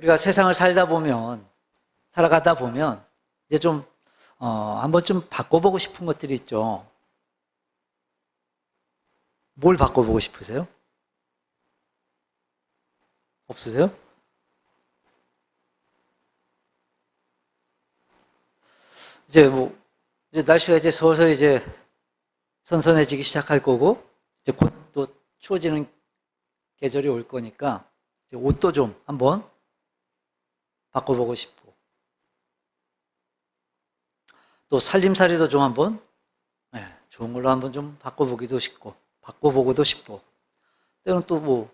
우리가 세상을 살아가다 보면 이제 좀 한번 좀 바꿔보고 싶은 것들이 있죠. 뭘 바꿔보고 싶으세요? 없으세요? 이제 날씨가 이제 서서히 이제 선선해지기 시작할 거고, 이제 곧 또 추워지는 계절이 올 거니까, 옷도 좀 한번 바꿔보고 싶고, 또 살림살이도 좀 한번, 좋은 걸로 한번 좀 바꿔보고도 싶고, 때로는 또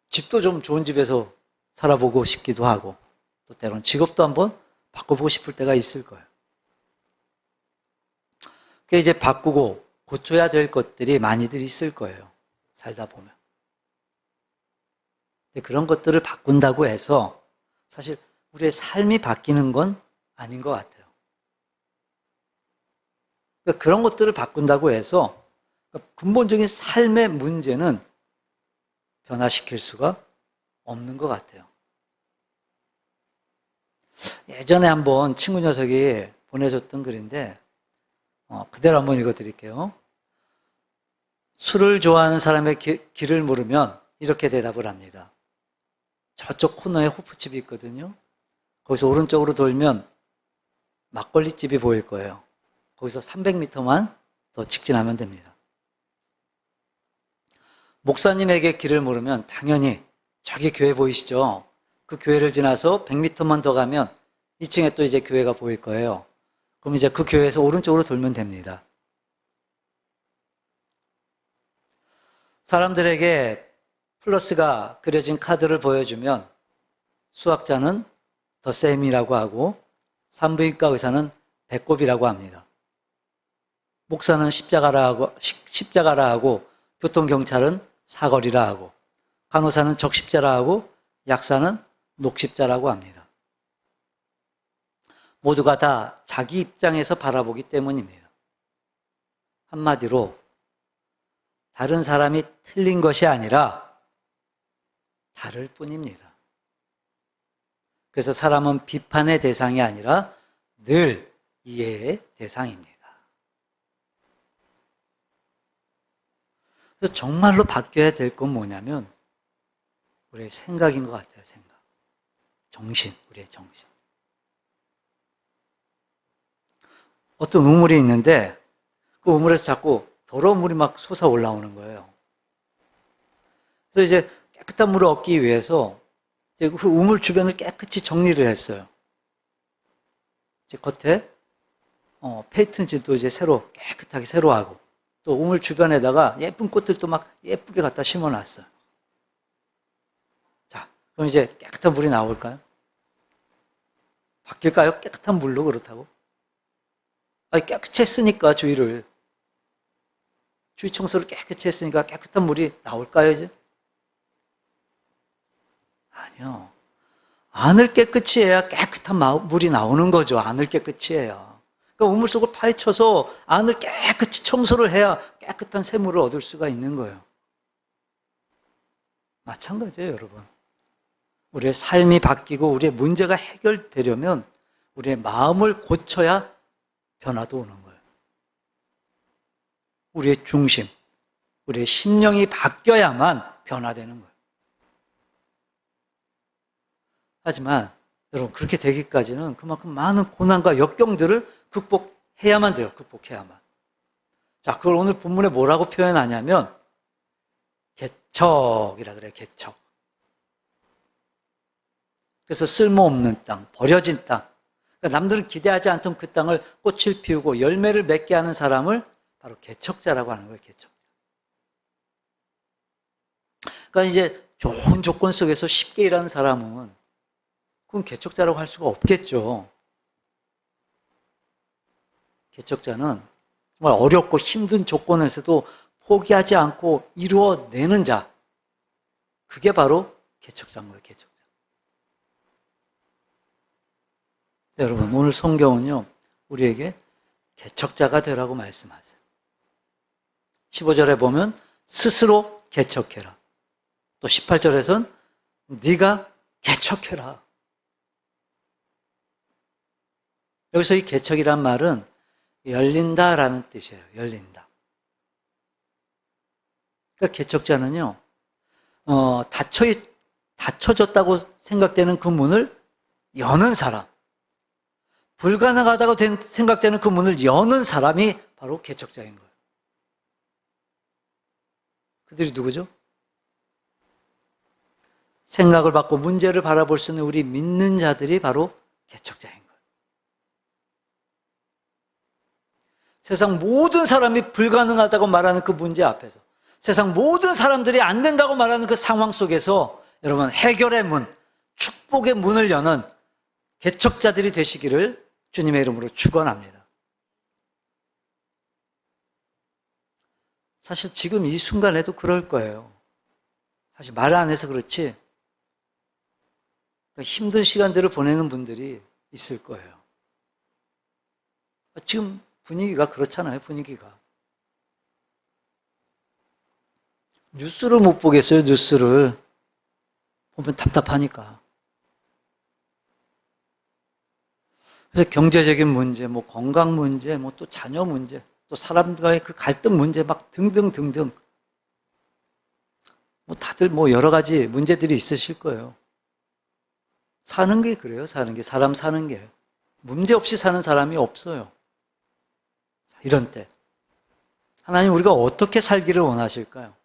집도 좀 좋은 집에서 살아보고 싶기도 하고, 또 때로는 직업도 한번 바꿔보고 싶을 때가 있을 거예요. 그게 이제 바꾸고 고쳐야 될 것들이 많이들 있을 거예요. 살다 보면. 근데 그런 것들을 바꾼다고 해서 사실 우리의 삶이 바뀌는 건 아닌 것 같아요. 그러니까 그런 것들을 바꾼다고 해서 근본적인 삶의 문제는 변화시킬 수가 없는 것 같아요. 예전에 한번 친구 녀석이 보내줬던 글인데 그대로 한번 읽어드릴게요. 술을 좋아하는 사람의 길을 물으면 이렇게 대답을 합니다. 저쪽 코너에 호프집이 있거든요. 거기서 오른쪽으로 돌면 막걸리집이 보일 거예요. 거기서 300m만 더 직진하면 됩니다. 목사님에게 길을 물으면 당연히 저기 교회 보이시죠? 그 교회를 지나서 100m만 더 가면 2층에 또 이제 교회가 보일 거예요. 그럼 이제 그 교회에서 오른쪽으로 돌면 됩니다. 사람들에게 플러스가 그려진 카드를 보여주면 수학자는 덧셈이라고 하고 산부인과 의사는 배꼽이라고 합니다. 목사는 십자가라 하고 교통경찰은 사거리라 하고 간호사는 적십자라 하고 약사는 녹십자라고 합니다. 모두가 다 자기 입장에서 바라보기 때문입니다. 한마디로 다른 사람이 틀린 것이 아니라 다를 뿐입니다. 그래서 사람은 비판의 대상이 아니라 늘 이해의 대상입니다. 그래서 정말로 바뀌어야 될 건 뭐냐면 우리의 생각인 것 같아요. 생각. 정신, 우리의 정신. 어떤 우물이 있는데 그 우물에서 자꾸 더러운 물이 막 솟아 올라오는 거예요. 그래서 이제 깨끗한 물을 얻기 위해서 이제 그 우물 주변을 깨끗이 정리를 했어요. 이제 겉에 페인트질도 이제 깨끗하게 새로 하고 또 우물 주변에다가 예쁜 꽃들도 막 예쁘게 갖다 심어놨어요. 자, 그럼 이제 깨끗한 물이 나올까요? 바뀔까요? 깨끗한 물로 그렇다고? 깨끗이 했으니까 주위 청소를 깨끗이 했으니까 깨끗한 물이 나올까요, 이제? 아니요. 안을 깨끗이 해야 깨끗한 물이 나오는 거죠. 안을 깨끗이 해야. 그러니까 우물 속을 파헤쳐서 안을 깨끗이 청소를 해야 깨끗한 샘물을 얻을 수가 있는 거예요. 마찬가지예요, 여러분. 우리의 삶이 바뀌고 우리의 문제가 해결되려면 우리의 마음을 고쳐야 변화도 오는 거예요. 우리의 중심, 우리의 심령이 바뀌어야만 변화되는 거예요. 하지만 여러분 그렇게 되기까지는 그만큼 많은 고난과 역경들을 극복해야만 돼요. 극복해야만. 자, 그걸 오늘 본문에 뭐라고 표현하냐면 개척이라 그래요. 개척. 그래서 쓸모없는 땅, 버려진 땅. 그러니까 남들은 기대하지 않던 그 땅을 꽃을 피우고 열매를 맺게 하는 사람을 바로 개척자라고 하는 거예요. 개척자. 그러니까 이제 좋은 조건 속에서 쉽게 일하는 사람은 그건 개척자라고 할 수가 없겠죠. 개척자는 정말 어렵고 힘든 조건에서도 포기하지 않고 이루어내는 자. 그게 바로 개척자인 거예요. 개척자. 네, 여러분 오늘 성경은요 우리에게 개척자가 되라고 말씀하세요. 15절에 보면 스스로 개척해라. 또 18절에서는 네가 개척해라. 여기서 이 개척이란 말은 열린다라는 뜻이에요. 열린다. 그러니까 개척자는요, 닫혀졌다고 생각되는 그 문을 여는 사람, 불가능하다고 생각되는 그 문을 여는 사람이 바로 개척자인 거예요. 그들이 누구죠? 생각을 받고 문제를 바라볼 수 있는 우리 믿는 자들이 바로 개척자인 거예요. 세상 모든 사람이 불가능하다고 말하는 그 문제 앞에서, 세상 모든 사람들이 안 된다고 말하는 그 상황 속에서 여러분 해결의 문, 축복의 문을 여는 개척자들이 되시기를 주님의 이름으로 축원합니다. 사실 지금 이 순간에도 그럴 거예요. 사실 말 안 해서 그렇지 힘든 시간들을 보내는 분들이 있을 거예요. 지금 분위기가 그렇잖아요. 분위기가. 뉴스를 못 보겠어요. 뉴스를 보면 답답하니까. 그래서 경제적인 문제, 뭐 건강 문제, 뭐 또 자녀 문제, 또 사람과의 그 갈등 문제 막 등등등등. 뭐 다들 뭐 여러 가지 문제들이 있으실 거예요. 사는 게 그래요. 사는 게. 사람 사는 게. 문제 없이 사는 사람이 없어요. 이런 때. 하나님 우리가 어떻게 살기를 원하실까요?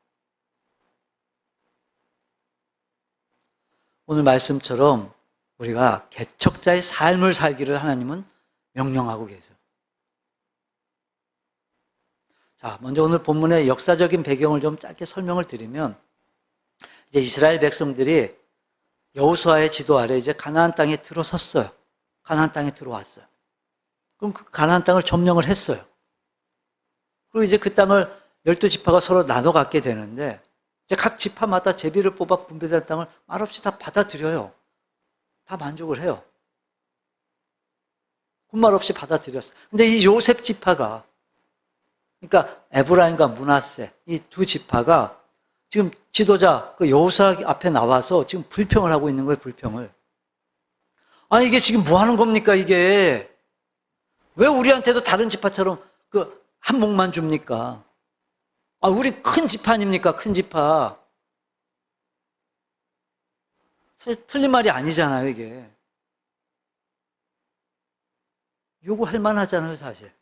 오늘 말씀처럼 우리가 개척자의 삶을 살기를 하나님은 명령하고 계세요. 자, 먼저 오늘 본문의 역사적인 배경을 좀 짧게 설명을 드리면, 이제 이스라엘 백성들이 여호수아의 지도 아래 이제 가나안 땅에 들어섰어요. 가나안 땅에 들어왔어요. 그럼 그 가나안 땅을 점령을 했어요. 그리고 이제 그 땅을 12지파가 서로 나눠 갖게 되는데, 이제 각 지파마다 제비를 뽑아 분배된 땅을 말없이 다 받아들여요. 다 만족을 해요. 군말 없이 받아들였어요. 근데 이 요셉 지파가, 그러니까 에브라임과 므낫세 이 두 지파가 지금 지도자 그 여호수아 앞에 나와서 지금 불평을 하고 있는 거예요. 불평을. 아니 이게 지금 뭐 하는 겁니까 이게? 왜 우리한테도 다른 지파처럼 그 한 몫만 줍니까? 아, 우리 큰 지파 아닙니까? 큰 지파. 사실 틀린 말이 아니잖아요, 이게. 요구할 만하잖아요, 사실.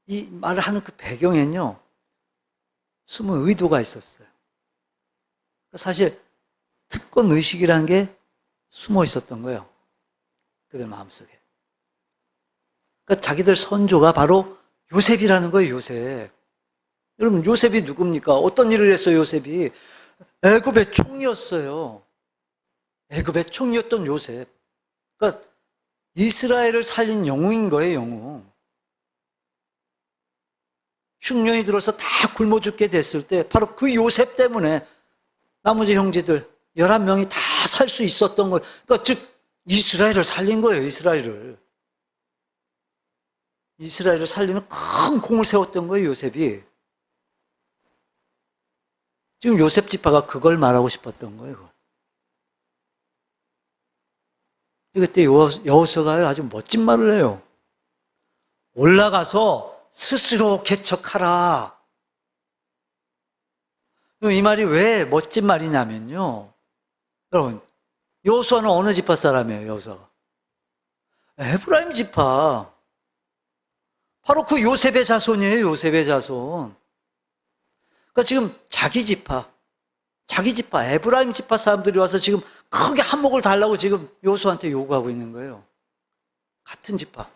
이 말을 하는 그 배경에는요, 숨은 의도가 있었어요. 사실 특권 의식이라는 게 숨어 있었던 거예요. 그들 마음속에. 그러니까 자기들 선조가 바로 요셉이라는 거예요, 요셉. 여러분, 요셉이 누굽니까? 어떤 일을 했어요, 요셉이? 애굽의 총리였어요. 애굽의 총리였던 요셉. 그러니까 이스라엘을 살린 영웅인 거예요, 영웅. 흉년이 들어서 다 굶어 죽게 됐을 때 바로 그 요셉 때문에 나머지 형제들 11명이 다 살 수 있었던 거예요. 그러니까 즉 이스라엘을 살린 거예요, 이스라엘을. 이스라엘을 살리는 큰 공을 세웠던 거예요, 요셉이. 지금 요셉 지파가 그걸 말하고 싶었던 거예요. 그때 여호수아가 아주 멋진 말을 해요. 올라가서 스스로 개척하라. 이 말이 왜 멋진 말이냐면요. 여러분, 여호수아는 어느 지파 사람이에요, 여호수아가? 에브라임 지파. 바로 그 요셉의 자손이에요, 요셉의 자손. 그러니까 지금 자기 지파, 에브라임 지파 사람들이 와서 지금 크게 한몫을 달라고 지금 여호수아한테 요구하고 있는 거예요. 같은 지파.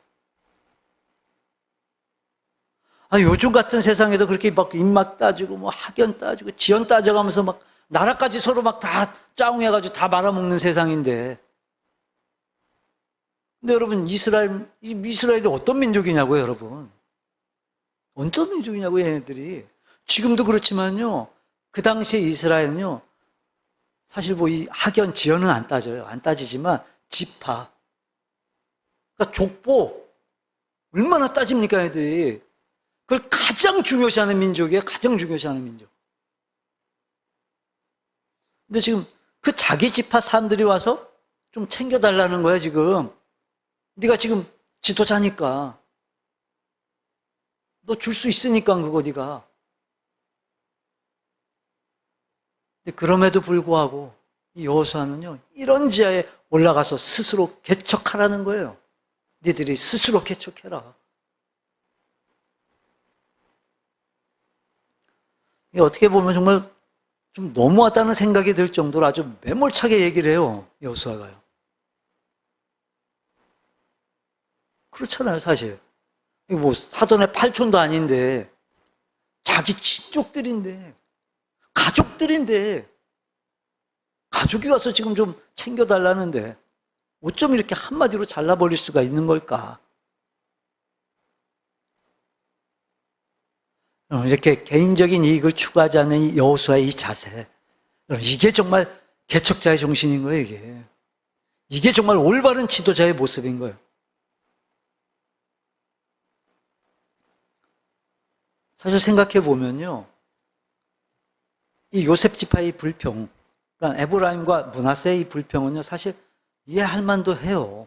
아, 요즘 같은 세상에도 그렇게 막 입막 따지고, 뭐 학연 따지고, 지연 따져가면서 막 나라까지 서로 막 다 짱해가지고 다 말아먹는 세상인데. 근데 여러분, 이스라엘이 어떤 민족이냐고요, 여러분? 어떤 민족이냐고요, 얘네들이. 지금도 그렇지만요, 그 당시에 이스라엘은요, 사실 뭐 이 학연, 지연은 안 따져요. 안 따지지만, 지파. 그러니까 족보. 얼마나 따집니까, 얘네들이. 그걸 가장 중요시하는 민족이에요, 가장 중요시하는 민족. 근데 지금 그 자기 지파 사람들이 와서 좀 챙겨달라는 거야, 지금. 네가 지금 지도자니까. 너 줄 수 있으니까 그거 네가. 근데 그럼에도 불구하고 이 여호수아는요, 이런 지하에 올라가서 스스로 개척하라는 거예요. 니들이 스스로 개척해라. 이게 어떻게 보면 정말 좀 너무하다는 생각이 들 정도로 아주 매몰차게 얘기를 해요, 여호수아가요. 그렇잖아요, 사실. 이거 뭐 사돈의 팔촌도 아닌데, 자기 친족들인데, 가족들인데, 가족이 와서 지금 좀 챙겨달라는데, 어쩜 이렇게 한마디로 잘라버릴 수가 있는 걸까? 이렇게 개인적인 이익을 추구하지 않는 이 여호수아의 이 자세, 이게 정말 개척자의 정신인 거예요, 이게. 이게 정말 올바른 지도자의 모습인 거예요. 사실 생각해 보면요, 이 요셉 지파의 불평, 그러니까 에브라임과 므낫세의 불평은요, 사실 이해할 만도 해요.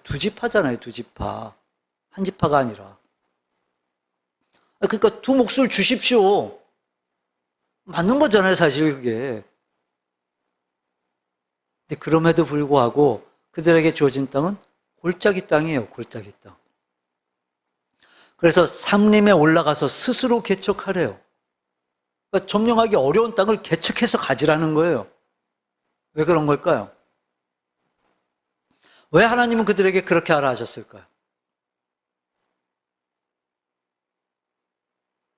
두 지파잖아요, 두 지파. 한 지파가 아니라. 그러니까 두 몫을 주십시오. 맞는 거잖아요, 사실 그게. 근데 그럼에도 불구하고 그들에게 주어진 땅은 골짜기 땅이에요, 골짜기 땅. 그래서 삼림에 올라가서 스스로 개척하래요. 그러니까 점령하기 어려운 땅을 개척해서 가지라는 거예요. 왜 그런 걸까요? 왜 하나님은 그들에게 그렇게 하라 하셨을까요?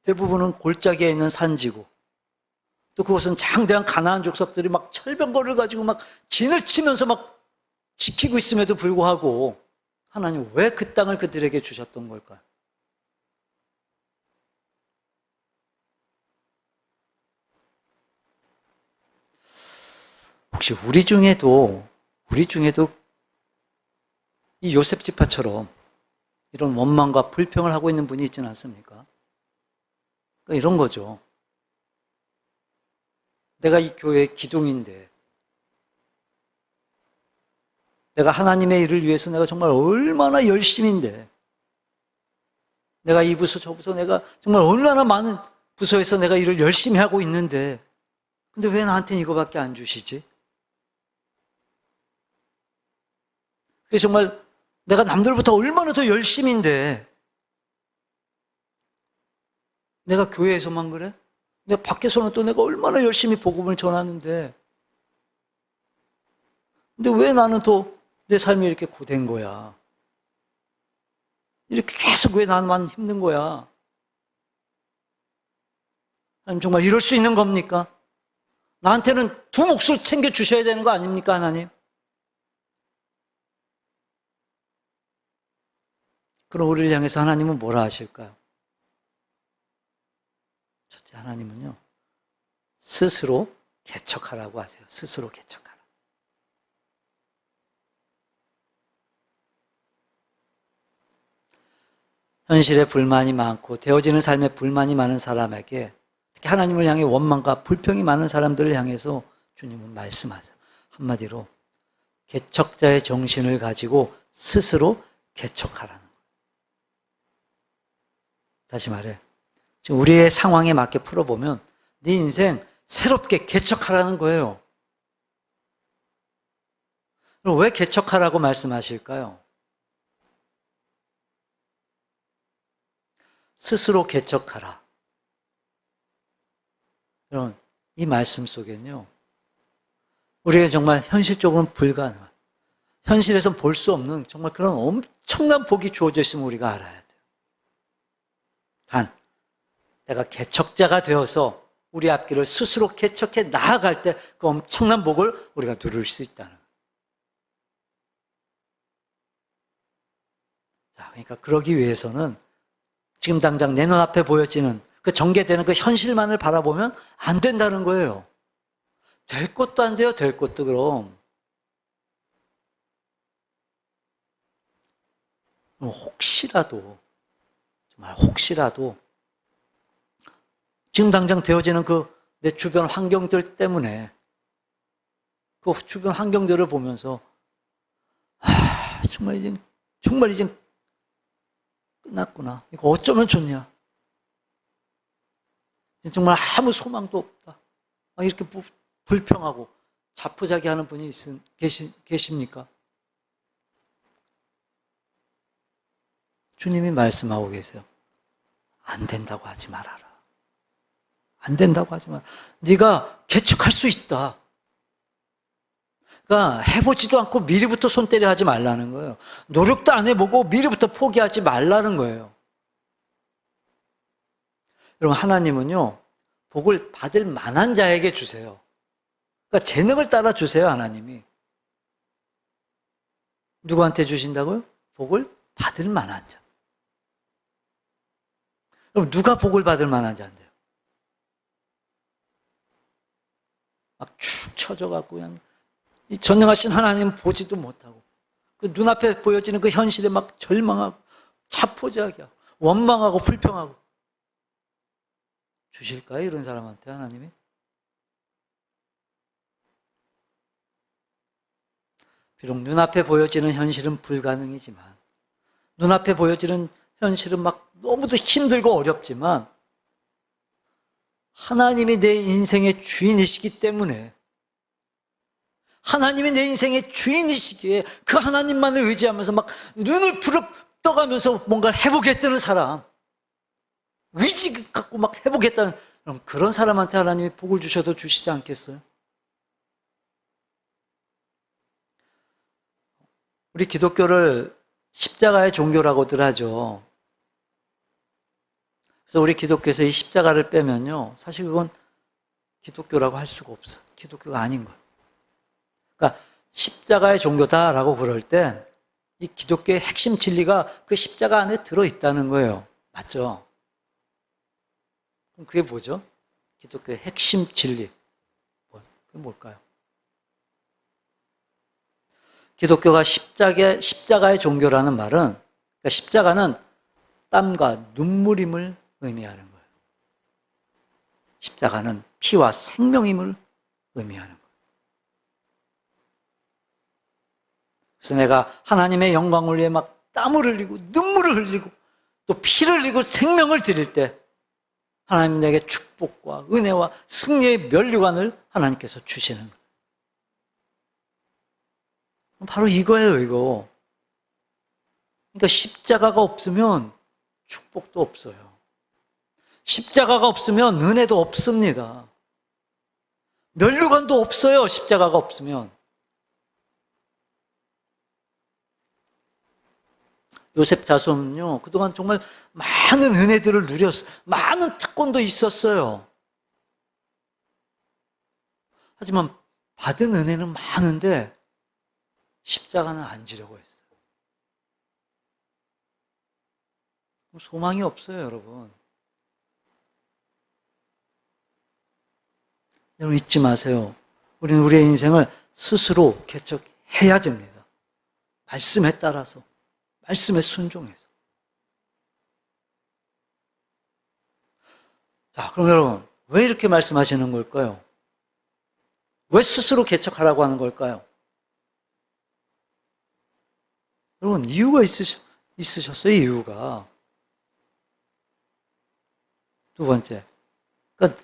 대부분은 골짜기에 있는 산지고, 또 그것은 장대한 가나안 족속들이 막 철병거를 가지고 막 진을 치면서 막 지키고 있음에도 불구하고 하나님 왜 그 땅을 그들에게 주셨던 걸까요? 혹시 우리 중에도 이 요셉 지파처럼 이런 원망과 불평을 하고 있는 분이 있지는 않습니까? 그러니까 이런 거죠. 내가 이 교회의 기둥인데, 내가 하나님의 일을 위해서 내가 정말 얼마나 열심인데, 내가 이 부서 저 부서 내가 정말 얼마나 많은 부서에서 내가 일을 열심히 하고 있는데, 근데 왜 나한테는 이거밖에 안 주시지? 그래서 정말 내가 남들보다 얼마나 더 열심인데, 내가 교회에서만 그래? 내가 밖에서는 또 내가 얼마나 열심히 복음을 전하는데, 근데 왜 나는 또 내 삶이 이렇게 고된 거야? 이렇게 계속 왜 나만 힘든 거야? 하나님 정말 이럴 수 있는 겁니까? 나한테는 두 몫을 챙겨 주셔야 되는 거 아닙니까, 하나님? 그럼 우리를 향해서 하나님은 뭐라 하실까요? 첫째, 하나님은요, 스스로 개척하라고 하세요. 스스로 개척하라. 현실에 불만이 많고 되어지는 삶에 불만이 많은 사람에게, 특히 하나님을 향해 원망과 불평이 많은 사람들을 향해서 주님은 말씀하세요. 한마디로 개척자의 정신을 가지고 스스로 개척하라는 거예요. 다시 말해, 지금 우리의 상황에 맞게 풀어보면 네 인생 새롭게 개척하라는 거예요. 그럼 왜 개척하라고 말씀하실까요? 스스로 개척하라. 여러분, 이 말씀 속에는요, 우리가 정말 현실적으로는 불가능한, 현실에서는 볼 수 없는 정말 그런 엄청난 복이 주어져 있음을 우리가 알아야 돼요. 단, 내가 개척자가 되어서 우리 앞길을 스스로 개척해 나아갈 때 그 엄청난 복을 우리가 누릴 수 있다는 거예요. 자, 그러니까 그러기 위해서는 지금 당장 내 눈앞에 보여지는 그 전개되는 그 현실만을 바라보면 안 된다는 거예요. 될 것도 안 돼요, 될 것도 그럼. 혹시라도, 정말 혹시라도, 지금 당장 되어지는 그 내 주변 환경들 때문에 그 주변 환경들을 보면서 정말 이제 끝났구나. 이거 어쩌면 좋냐. 정말 아무 소망도 없다. 막 이렇게 불평하고 자포자기하는 분이 계십니까? 주님이 말씀하고 계세요. 안 된다고 하지 말아라. 안 된다고 하지 마라. 네가 개척할 수 있다. 그러니까 해보지도 않고 미리부터 손 때려 하지 말라는 거예요. 노력도 안 해보고 미리부터 포기하지 말라는 거예요. 여러분, 하나님은요, 복을 받을 만한 자에게 주세요. 그러니까 재능을 따라 주세요, 하나님이. 누구한테 주신다고요? 복을 받을 만한 자. 그럼 누가 복을 받을 만한 자인데요? 막 축 처져갖고 그냥 이 전능하신 하나님 보지도 못하고 그 눈앞에 보여지는 그 현실에 막 절망하고 자포자기하고 원망하고 불평하고 주실까요? 이런 사람한테 하나님이? 비록 눈앞에 보여지는 현실은 불가능이지만 눈앞에 보여지는 현실은 막 너무도 힘들고 어렵지만 하나님이 내 인생의 주인이시기 때문에 하나님이 내 인생의 주인이시기에 그 하나님만을 의지하면서 막 눈을 부릅떠가면서 뭔가를 해보겠다는 사람, 의지 갖고 막 해보겠다는 그런 사람한테 하나님이 복을 주셔도 주시지 않겠어요? 우리 기독교를 십자가의 종교라고들 하죠. 그래서 우리 기독교에서 이 십자가를 빼면요, 사실 그건 기독교라고 할 수가 없어요. 기독교가 아닌 거예요. 그러니까 십자가의 종교다라고 그럴 땐 이 기독교의 핵심 진리가 그 십자가 안에 들어있다는 거예요. 맞죠? 그럼 그게 뭐죠? 기독교의 핵심 진리. 그게 뭘까요? 기독교가 십자가의 종교라는 말은, 그러니까 십자가는 땀과 눈물임을 의미하는 거예요. 십자가는 피와 생명임을 의미하는 거예요. 그래서 내가 하나님의 영광을 위해 막 땀을 흘리고 눈물을 흘리고 또 피를 흘리고 생명을 드릴 때 하나님 내게 축복과 은혜와 승리의 면류관을 하나님께서 주시는 거예요. 바로 이거예요, 이거. 그러니까 십자가가 없으면 축복도 없어요. 십자가가 없으면 은혜도 없습니다. 면류관도 없어요, 십자가가 없으면. 요셉 자손은요, 그동안 정말 많은 은혜들을 누렸어요. 많은 특권도 있었어요. 하지만 받은 은혜는 많은데 십자가는 안 지려고 했어요. 소망이 없어요, 여러분. 여러분 잊지 마세요. 우리는 우리의 인생을 스스로 개척해야 됩니다. 말씀에 따라서, 말씀에 순종해서. 자, 그럼 여러분, 왜 이렇게 말씀하시는 걸까요? 왜 스스로 개척하라고 하는 걸까요? 여러분, 이유가 있으셨어요, 이유가. 두 번째. 그러니까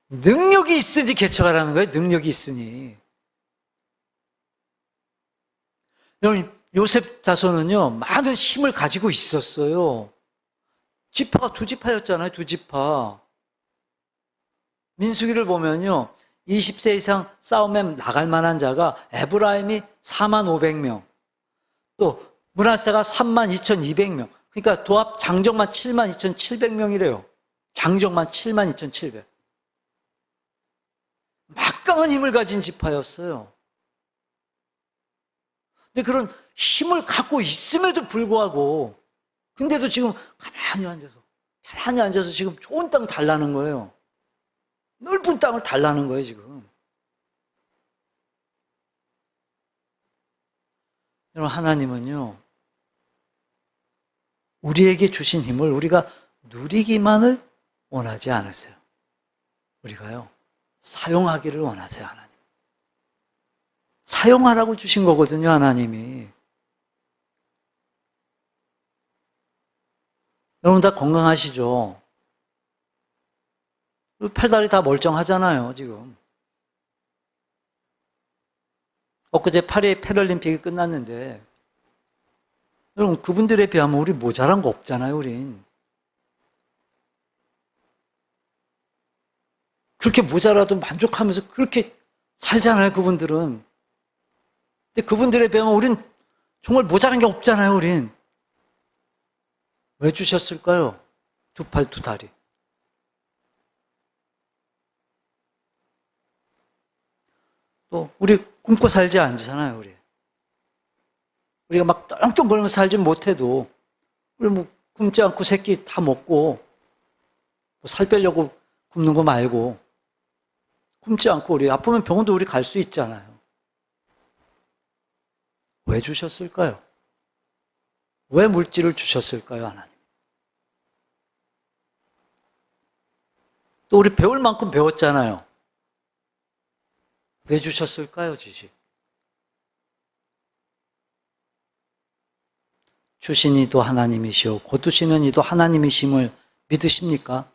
능력이 있으니 개척하라는 거예요, 능력이 있으니. 여러분, 요셉 자손은요, 많은 힘을 가지고 있었어요. 지파가 두 지파였잖아요, 두 지파. 민수기를 보면요, 20세 이상 싸움에 나갈 만한 자가 에브라임이 45,000명, 또 므낫세가 32,200명. 그러니까 도합 장정만 72,700명이래요. 장정만 72,700. 막강한 힘을 가진 지파였어요. 근데 그런 힘을 갖고 있음에도 불구하고, 근데도 지금 편안히 앉아서 지금 좋은 땅 달라는 거예요. 넓은 땅을 달라는 거예요, 지금. 여러분, 하나님은요, 우리에게 주신 힘을 우리가 누리기만을 원하지 않으세요. 우리가요, 사용하기를 원하세요, 하나님. 사용하라고 주신 거거든요, 하나님이. 여러분 다 건강하시죠? 팔다리 다 멀쩡하잖아요, 지금. 엊그제 파리 패럴림픽이 끝났는데, 여러분, 그분들에 비하면 우리 모자란 거 없잖아요, 우린. 그렇게 모자라도 만족하면서 그렇게 살잖아요, 그분들은. 근데 그분들에 비하면 우린 정말 모자란 게 없잖아요, 우린. 왜 주셨을까요? 두 팔, 두 다리. 또, 우리 굶고 살지 않잖아요, 우리. 우리가 막 떵떵거리면서 살지 못해도, 우리 뭐 굶지 않고 새끼 다 먹고, 살 빼려고 굶는 거 말고, 굶지 않고 우리 아프면 병원도 우리 갈 수 있잖아요. 왜 주셨을까요? 왜 물질을 주셨을까요, 하나님? 또 우리 배울 만큼 배웠잖아요. 왜 주셨을까요, 지식? 주신 이도 하나님이시오 거두시는 이도 하나님이심을 믿으십니까?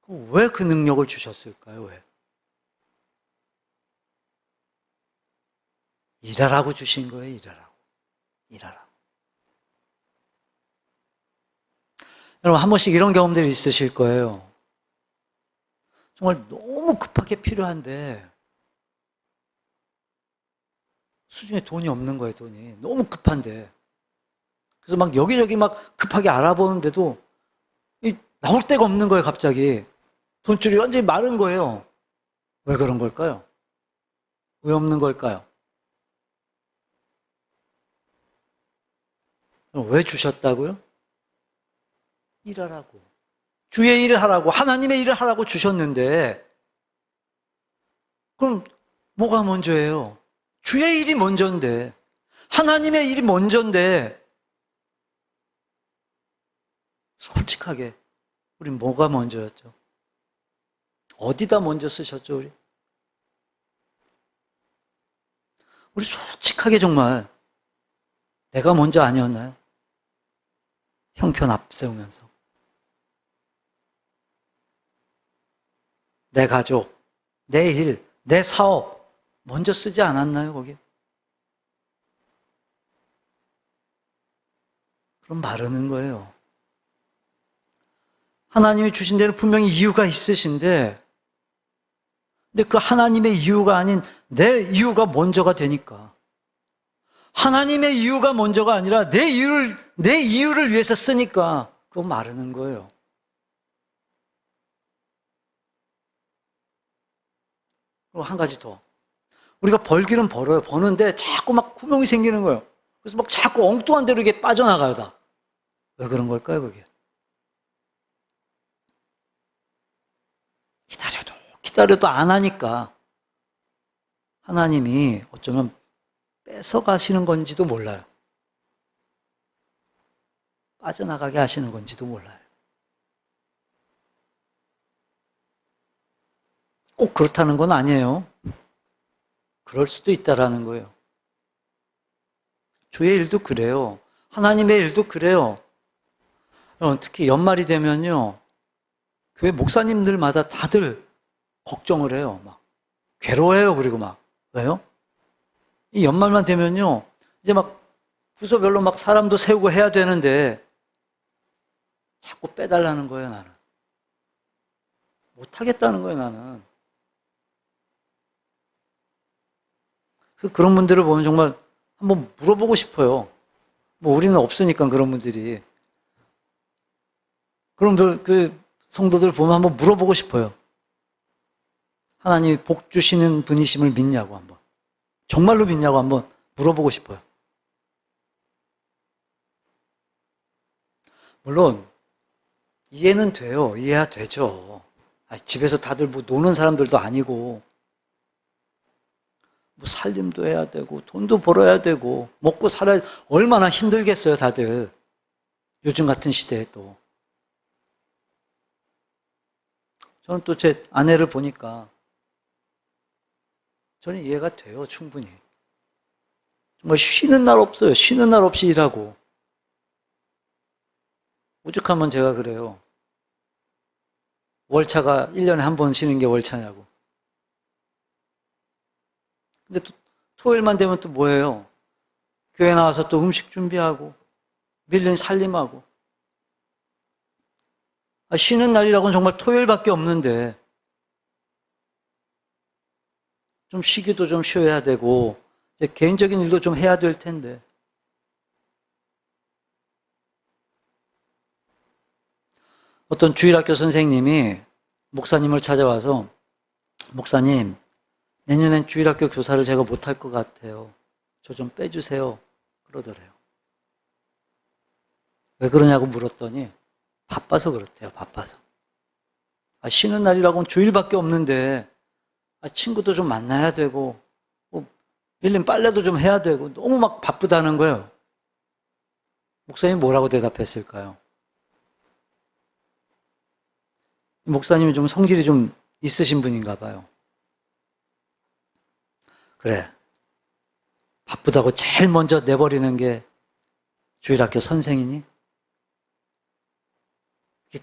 왜 그 능력을 주셨을까요? 왜? 일하라고 주신 거예요, 일하라고. 일하라고. 여러분, 한 번씩 이런 경험들이 있으실 거예요. 정말 너무 급하게 필요한데, 수중에 돈이 없는 거예요, 돈이. 너무 급한데. 그래서 막 여기저기 막 급하게 알아보는데도 나올 데가 없는 거예요, 갑자기. 돈줄이 완전히 마른 거예요. 왜 그런 걸까요? 왜 없는 걸까요? 왜 주셨다고요? 일하라고. 주의 일을 하라고, 하나님의 일을 하라고 주셨는데, 그럼 뭐가 먼저예요? 주의 일이 먼저인데, 하나님의 일이 먼저인데, 솔직하게, 우리 뭐가 먼저였죠? 어디다 먼저 쓰셨죠, 우리? 우리 솔직하게 정말, 내가 먼저 아니었나요? 형편 앞세우면서. 내 가족, 내 일, 내 사업, 먼저 쓰지 않았나요, 거기? 그럼 마르는 거예요. 하나님이 주신 데는 분명히 이유가 있으신데, 근데 그 하나님의 이유가 아닌 내 이유가 먼저가 되니까. 하나님의 이유가 먼저가 아니라 내 이유를 위해서 쓰니까, 그거 마르는 거예요. 그리고 한 가지 더. 우리가 벌기는 벌어요. 버는데 자꾸 막 구멍이 생기는 거예요. 그래서 막 자꾸 엉뚱한 데로 이게 빠져나가요, 다. 왜 그런 걸까요, 그게? 기다려도 안 하니까 하나님이 어쩌면 뺏어가시는 건지도 몰라요. 빠져나가게 하시는 건지도 몰라요. 꼭 그렇다는 건 아니에요. 그럴 수도 있다라는 거예요. 주의 일도 그래요. 하나님의 일도 그래요. 특히 연말이 되면요. 교회 목사님들마다 다들 걱정을 해요. 막 괴로워해요. 그리고 막 왜요? 이 연말만 되면요. 이제 막 부서별로 막 사람도 세우고 해야 되는데 자꾸 빼달라는 거예요, 나는. 못하겠다는 거예요, 나는. 그래서 그런 분들을 보면 정말 한번 물어보고 싶어요. 뭐 우리는 없으니까 그런 분들이. 그럼 그 성도들 보면 한번 물어보고 싶어요. 하나님이 복 주시는 분이심을 믿냐고 한번. 정말로 믿냐고 한번 물어보고 싶어요. 물론 이해는 돼요. 이해가 되죠. 집에서 다들 뭐 노는 사람들도 아니고 뭐 살림도 해야 되고 돈도 벌어야 되고 먹고 살아야 얼마나 힘들겠어요, 다들. 요즘 같은 시대에 또. 저는 또 제 아내를 보니까 저는 이해가 돼요, 충분히. 정말 쉬는 날 없어요. 쉬는 날 없이 일하고. 오죽하면 제가 그래요. 월차가 1년에 한 번 쉬는 게 월차냐고. 근데 또 토요일만 되면 또 뭐예요? 교회 나와서 또 음식 준비하고, 밀린 살림하고. 쉬는 날이라고는 정말 토요일밖에 없는데, 좀 쉬기도 좀 쉬어야 되고, 이제 개인적인 일도 좀 해야 될 텐데. 어떤 주일학교 선생님이 목사님을 찾아와서, 목사님, 내년엔 주일학교 교사를 제가 못할 것 같아요. 저 좀 빼주세요. 그러더래요. 왜 그러냐고 물었더니, 바빠서 그렇대요, 바빠서. 쉬는 날이라고는 주일밖에 없는데, 친구도 좀 만나야 되고, 밀린 빨래도 좀 해야 되고, 너무 막 바쁘다는 거예요. 목사님이 뭐라고 대답했을까요? 목사님이 좀 성질이 좀 있으신 분인가 봐요. 그래. 바쁘다고 제일 먼저 내버리는 게 주일학교 선생이니?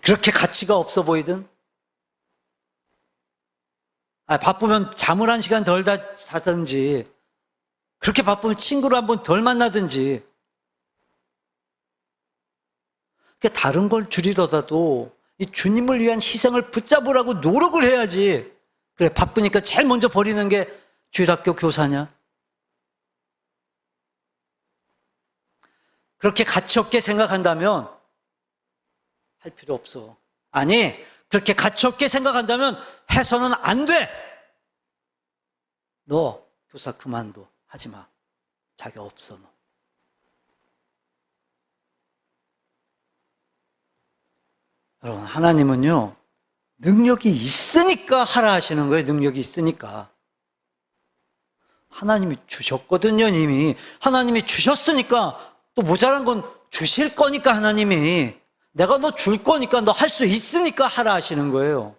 그렇게 가치가 없어 보이든? 바쁘면 잠을 한 시간 덜 자든지, 그렇게 바쁘면 친구를 한번 덜 만나든지, 다른 걸 줄이더라도 이 주님을 위한 희생을 붙잡으라고 노력을 해야지. 그래, 바쁘니까 제일 먼저 버리는 게 주일학교 교사냐? 그렇게 가치 없게 생각한다면 할 필요 없어. 아니, 그렇게 가치 없게 생각한다면 해서는 안 돼. 너 교사 그만둬. 하지 마. 자격 없어, 너. 여러분, 하나님은요, 능력이 있으니까 하라 하시는 거예요. 능력이 있으니까. 하나님이 주셨거든요, 이미. 하나님이 주셨으니까 또 모자란 건 주실 거니까 하나님이. 내가 너 줄 거니까 너 할 수 있으니까 하라 하시는 거예요.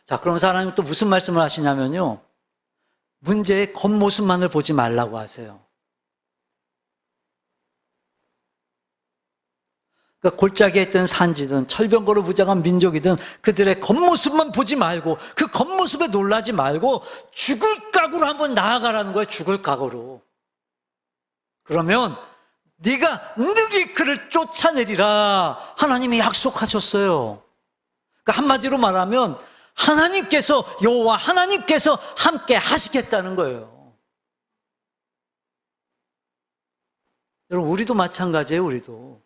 자, 그러면서 하나님 또 무슨 말씀을 하시냐면요. 문제의 겉모습만을 보지 말라고 하세요. 그러니까 골짜기에 있던 산지든 철병거로 무장한 민족이든 그들의 겉모습만 보지 말고 그 겉모습에 놀라지 말고 죽을 각오로 한번 나아가라는 거예요. 죽을 각오로. 그러면 네가 능히 그를 쫓아내리라 하나님이 약속하셨어요. 그러니까 한마디로 말하면 하나님께서 여호와 하나님께서 함께 하시겠다는 거예요. 여러분 우리도 마찬가지예요. 우리도.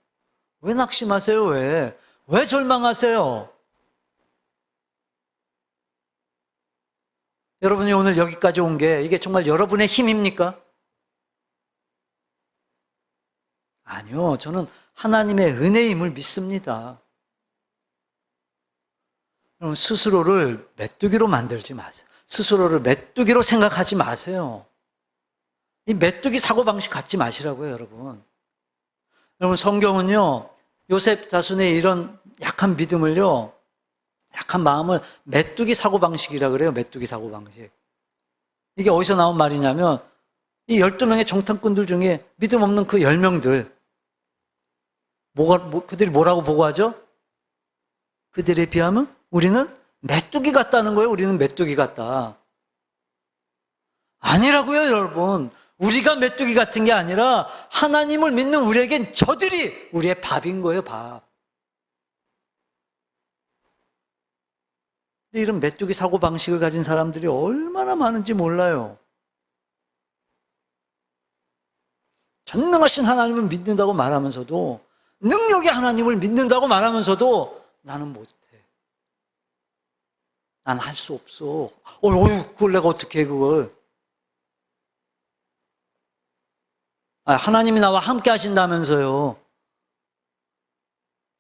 왜 낙심하세요? 왜 절망하세요? 여러분이 오늘 여기까지 온 게 이게 정말 여러분의 힘입니까? 아니요. 저는 하나님의 은혜의 힘을 믿습니다. 여러분 스스로를 메뚜기로 만들지 마세요. 스스로를 메뚜기로 생각하지 마세요. 이 메뚜기 사고방식 갖지 마시라고요, 여러분. 여러분 성경은요. 요셉 자손의 이런 약한 믿음을요. 약한 마음을 메뚜기 사고방식이라 그래요. 메뚜기 사고방식. 이게 어디서 나온 말이냐면 이 12명의 정탐꾼들 중에 믿음 없는 그 10명들 그들이 뭐라고 보고하죠? 그들에 비하면 우리는 메뚜기 같다는 거예요. 우리는 메뚜기 같다. 아니라고요, 여러분. 우리가 메뚜기 같은 게 아니라 하나님을 믿는 우리에겐 저들이 우리의 밥인 거예요, 밥. 근데 이런 메뚜기 사고방식을 가진 사람들이 얼마나 많은지 몰라요. 전능하신 하나님을 믿는다고 말하면서도 능력의 하나님을 믿는다고 말하면서도 나는 못해. 난 할 수 없어. 그걸 내가 어떻게 해, 그걸. 하나님이 나와 함께 하신다면서요.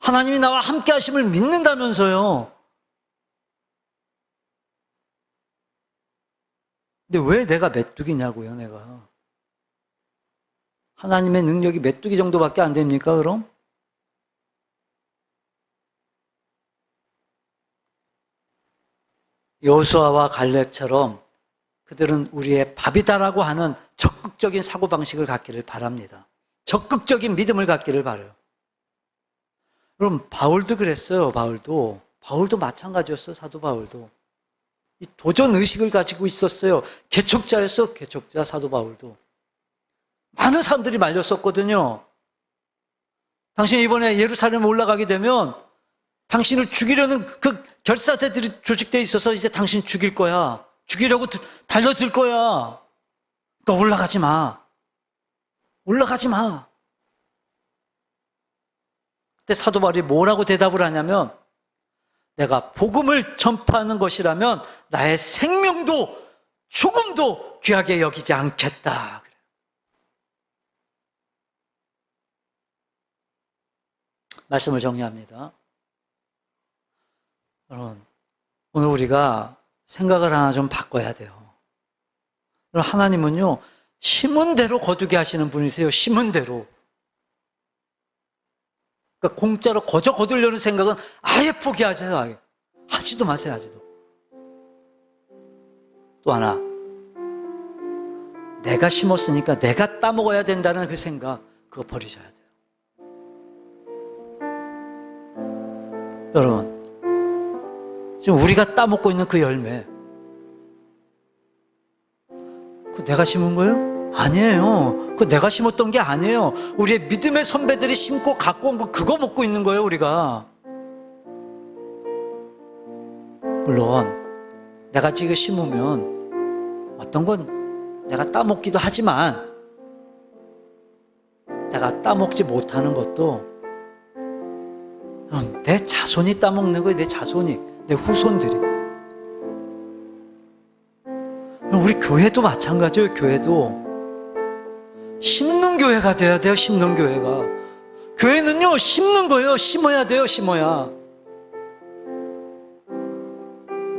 하나님이 나와 함께 하심을 믿는다면서요. 근데 왜 내가 메뚜기냐고요, 내가. 하나님의 능력이 메뚜기 정도밖에 안 됩니까, 그럼? 여호수아와 갈렙처럼 그들은 우리의 밥이다라고 하는 적극적인 사고방식을 갖기를 바랍니다. 적극적인 믿음을 갖기를 바라요. 그럼 바울도 그랬어요. 바울도 마찬가지였어요. 사도 바울도. 이 도전 의식을 가지고 있었어요. 개척자였어. 개척자 사도 바울도. 많은 사람들이 말렸었거든요. 당신 이번에 예루살렘에 올라가게 되면 당신을 죽이려는 그 결사대들이 조직되어 있어서 이제 당신 죽일 거야. 죽이려고 달려들 거야. 그러니까 올라가지 마. 올라가지 마. 그때 사도 바울이 뭐라고 대답을 하냐면 내가 복음을 전파하는 것이라면 나의 생명도 조금도 귀하게 여기지 않겠다. 말씀을 정리합니다. 여러분, 오늘 우리가 생각을 하나 좀 바꿔야 돼요. 하나님은요, 심은 대로 거두게 하시는 분이세요. 심은 대로. 그러니까 공짜로 거두려는 생각은 아예 포기하세요. 아예. 하지도 마세요. 하지도. 또 하나, 내가 심었으니까 내가 따먹어야 된다는 그 생각, 그거 버리셔야 돼요. 여러분, 지금 우리가 따먹고 있는 그 열매, 그거 내가 심은 거예요? 아니에요. 그거 내가 심었던 게 아니에요. 우리의 믿음의 선배들이 심고 갖고 온 거, 그거 먹고 있는 거예요, 우리가. 물론 내가 지금 심으면 어떤 건 내가 따먹기도 하지만 내가 따먹지 못하는 것도 내 자손이 따먹는 거예요. 내 자손이, 내 후손들이. 우리 교회도 마찬가지예요. 교회도 심는 교회가 돼야 돼요. 심는 교회가. 교회는요, 심는 거예요. 심어야 돼요. 심어야.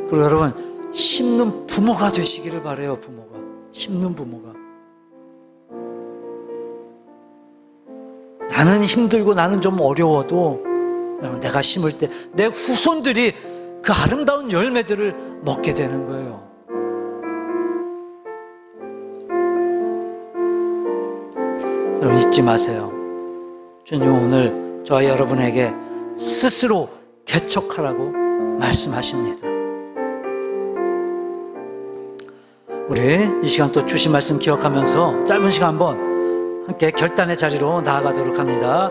그리고 여러분, 심는 부모가 되시기를 바라요. 부모가. 심는 부모가. 나는 힘들고 나는 좀 어려워도 여러분, 내가 심을 때 내 후손들이 그 아름다운 열매들을 먹게 되는 거예요. 여러분, 잊지 마세요. 주님은 오늘 저와 여러분에게 스스로 개척하라고 말씀하십니다. 우리 이 시간 또 주신 말씀 기억하면서 짧은 시간 한번 함께 결단의 자리로 나아가도록 합니다.